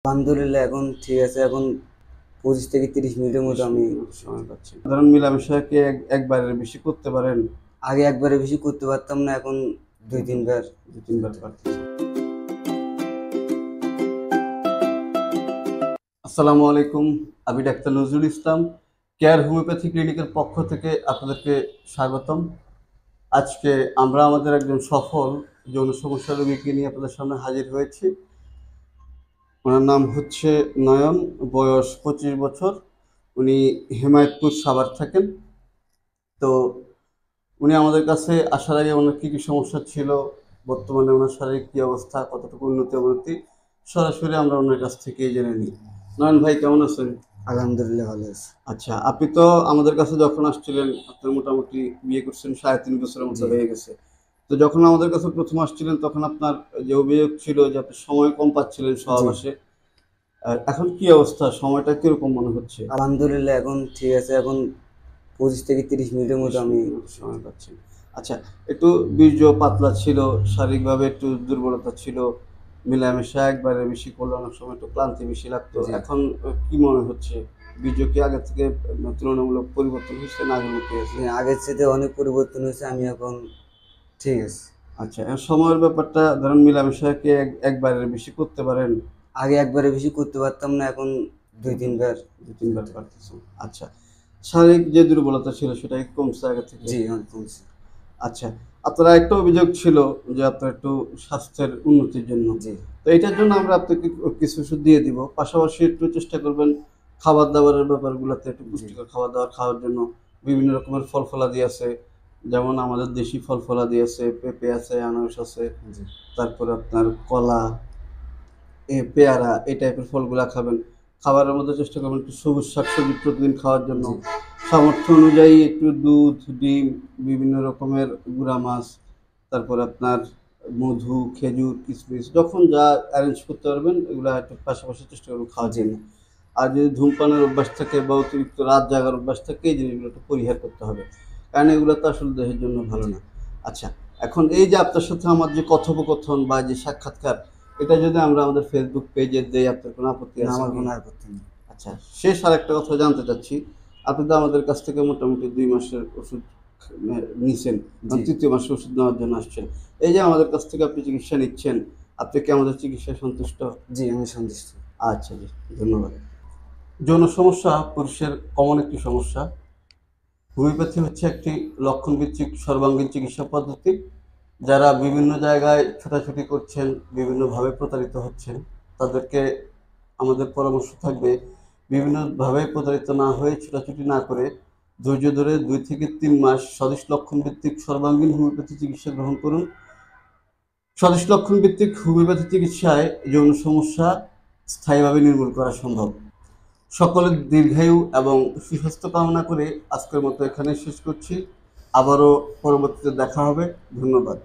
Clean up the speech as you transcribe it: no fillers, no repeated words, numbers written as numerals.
আলহামদুলিল্লাহ এখন ঠিক আছে। এখন 25 থেকে 30 মিনিটের মতো আমি সময় পাচ্ছি। ধরুন মেলামেশা কি একবারের বেশি করতে পারেন? আগে একবারে বেশি করতে পারতাম না, এখন 2-3 বার। 2-3 বার পারতেছেন। আসসালামু আলাইকুম, আমি doctor Nazrul Islam, care homeopathy ক্লিনিকের পক্ষ থেকে আপনাদেরকে স্বাগতম। আজকে আমরা আমাদের একজন সফল যৌন সমস্যা রোগীকে নিয়ে আপনাদের সামনে হাজির হয়েছি। ওনার নাম হচ্ছে নয়ন, বয়স 25 বছর। উনি হেমায়েতপুর সাভার থাকেন। তো উনি আমাদের কাছে আসার আগে ওনার কী কী সমস্যা ছিল, বর্তমানে ওনার শারীরিক কী অবস্থা, কতটুকু উন্নতি অবনতি, সরাসরি আমরা ওনার কাছ থেকেই জেনে নিই। নয়ন ভাই, কেমন আছেন? আলহামদুলিল্লাহ ভালো আছে। আচ্ছা, আপনি তো আমাদের কাছে যখন আসছিলেন, আপনার মোটামুটি বিয়ে করছেন 3.5 বছরের মতো জি। হয়ে গেছে। তো যখন আমাদের কাছে প্রথম আসছিলেন তখন আপনার যে অভিযোগ ছিল যে আপনি সময় কম পাচ্ছিলেন জি। সহবাসে, এখন কি অবস্থা, সময়টা কিরকম মনে হচ্ছে? আলহামদুলিল্লাহ এখন ঠিক আছে। এখন 25 থেকে 30 মিনিটের মতো আমি সময় পাচ্ছেন। আচ্ছা, একটু বীর্য পাতলা ছিল, শারীরিকভাবে একটু দুর্বলতা ছিল, মেলামেশা একবারে বেশি করলে অনেক সময় একটু ক্লান্তি বেশি লাগতো। জি। এখন কি মনে হচ্ছে? বীর্য কি আগের থেকে তুলনামূলক পরিবর্তন হয়েছে না আগের মতোই আছে? আগের চেয়ে অনেক পরিবর্তন হয়েছে, আমি এখন ঠিক আছে। আচ্ছা, এখন সময়ের ব্যাপারটা, ধরেন মেলামেশা কি একবারের বেশি করতে পারেন? আগে একবারে বেশি করতে পারতাম না, এখন 2-3 বার। 2-3 বার পারতেছেন। আচ্ছা, শারীরিক যে দুর্বলতা ছিল সেটা কি কমছে আগের থেকে? জি, অনেক কমছে। আচ্ছা, আপনার একটা অভিযোগ ছিল যে আপনার একটু স্বাস্থ্যের উন্নতির জন্য। জি। তো এটার জন্য আমরা আপনাকে কিছু ওষুধ দিয়ে দিব। পাশাপাশি একটু চেষ্টা করবেন খাবার-দাবারের ব্যাপারগুলাতে একটু জি। পুষ্টিকর খাবার-দাবার খাওয়ার জন্য। বিভিন্ন রকমের ফল-ফলাদি আছে। যেমন আমাদের দেশি ফল-ফলাদি আছে, পেঁপে আছে, আনারস আছে। জি। তারপরে আপনার কলা, পেয়ারা, এই টাইপের ফলগুলা খাবেন। খাবারের মধ্যে চেষ্টা করবেন একটু সবুজ শাকসবজি প্রতিদিন খাওয়ার জন্য। জি। সামর্থ্য অনুযায়ী একটু দুধ, ডিম, বিভিন্ন রকমের গুঁড়া মাছ, তারপরে আপনার মধু, খেজুর, কিশমিশ, যখন যা অ্যারেঞ্জ করতে পারবেন এগুলা একটু পাশাপাশি চেষ্টা করবেন খাওয়ার জি। জন্য। আর যদি ধূমপানের অভ্যাস থাকে বা অতিরিক্ত রাত জাগার অভ্যাস থাকে, এই জিনিসগুলো একটু পরিহার করতে হবে। কারণ এগুলো তো আসলে দেহের জন্য ভালো জি। না। আচ্ছা, এখন এই যে আপনার সাথে আমার যে কথোপকথন বা যে সাক্ষাৎকার, এটা যদি আমরা আমাদের ফেসবুক পেজে দেই, আপনার কোনো আপত্তি না, আছে আমার কি? কোনো আপত্তি নেই। আচ্ছা, শেষ আরেকটা কথা জানতে চাচ্ছি। আপনি তো আমাদের কাছ থেকে মোটামুটি ২ মাসের ওষুধ নিছেন, জি। ৩য় মাসের ওষুধ নেওয়ার জন্য আসছেন। এই যে আমাদের কাছ থেকে আপনি চিকিৎসা নিচ্ছেন, আপনি কি আমাদের চিকিৎসায় সন্তুষ্ট? জি, আমি সন্তুষ্ট। আচ্ছা জি, ধন্যবাদ। যৌন সমস্যা পুরুষের কমন একটি সমস্যা। হোমিওপ্যাথি হচ্ছে একটি লক্ষণভিত্তিক সর্বাঙ্গীন চিকিৎসা পদ্ধতি। যারা বিভিন্ন জায়গায় ছোটাছুটি করছেন, বিভিন্নভাবে প্রতারিত হচ্ছেন, তাদেরকে আমাদের পরামর্শ থাকবে বিভিন্নভাবে প্রতারিত না হয়ে, ছোটাছুটি না করে ধৈর্য ধরে 2 থেকে 3 মাস স্বদেশ লক্ষণ ভিত্তিক সর্বাঙ্গীন হোমিওপ্যাথি চিকিৎসা গ্রহণ করুন। স্বদেশ লক্ষণ ভিত্তিক হোমিওপ্যাথি চিকিৎসায় যৌন সমস্যা স্থায়ীভাবে নির্মূল করা সম্ভব। সকলের দীর্ঘায়ু এবং সুস্বাস্থ্য কামনা করে আজকের মতো এখানে শেষ করছি। আবারও পরবর্তীতে দেখা হবে। ধন্যবাদ।